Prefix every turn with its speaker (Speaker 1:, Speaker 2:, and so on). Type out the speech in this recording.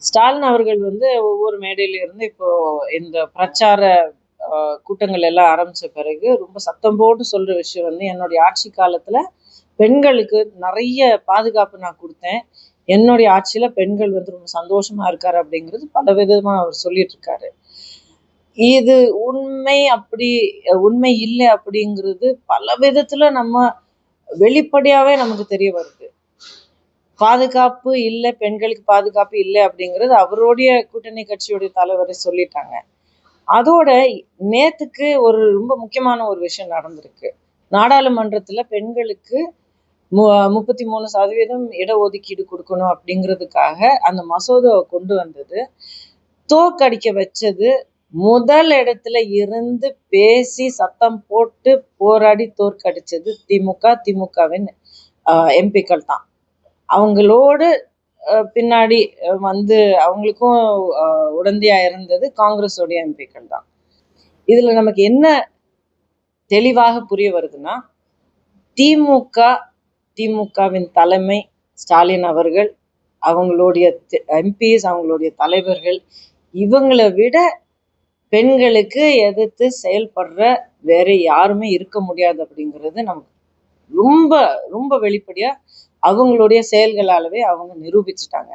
Speaker 1: ஸ்டாலின் அவர்கள் வந்து ஒவ்வொரு மேடையில இருந்து இப்போ இந்த பிரச்சார கூட்டங்கள் எல்லாம் ஆரம்பிச்ச பிறகு ரொம்ப சத்தம் போட்டு சொல்ற விஷயம் வந்து, என்னுடைய ஆட்சி காலத்துல பெண்களுக்கு நிறைய பாதுகாப்பு நான் கொடுத்தேன், என்னுடைய ஆட்சியில பெண்கள் வந்து ரொம்ப சந்தோஷமா இருக்காரு அப்படிங்கிறது பல விதமா அவர் சொல்லிட்டு இருக்காரு. இது உண்மை இல்லை அப்படிங்கிறது பல விதத்துல நம்ம வெளிப்படையாவே நமக்கு தெரிய வருது. பாதுகாப்பு இல்லை, பெண்களுக்கு பாதுகாப்பு இல்லை அப்படிங்கிறது அவருடைய கூட்டணி கட்சியுடைய தலைவரை சொல்லிட்டாங்க. அதோட நேத்துக்கு ஒரு ரொம்ப முக்கியமான ஒரு விஷயம் நடந்திருக்கு. நாடாளுமன்றத்துல பெண்களுக்கு 33% இடஒதுக்கீடு கொடுக்கணும் அப்படிங்கிறதுக்காக அந்த மசோதாவை கொண்டு வந்தது. தோற்கடிக்க வச்சது, முதல் இடத்துல இருந்து பேசி சத்தம் போட்டு போராடி தோற்கடிச்சது திமுகவின் எம்பிக்கள் தான். அவங்களோடு பின்னாடி வந்து அவங்களுக்கும் உடந்தையா இருந்தது காங்கிரஸோடைய எம்பிக்கள் தான். இதுல நமக்கு என்ன தெளிவாக புரிய வருதுன்னா, திமுகவின் தலைமை ஸ்டாலின் அவர்கள், அவங்களுடைய எம்பிஸ், அவங்களுடைய தலைவர்கள், இவங்களை விட பெண்களுக்கு எதிர்த்து செயல்படுற வேற யாருமே இருக்க முடியாது அப்படிங்கிறது நமக்கு ரொம்ப ரொம்ப வெளிப்படையா அவங்களுடைய செயல்களாலவே அவங்க நிரூபிச்சுட்டாங்க.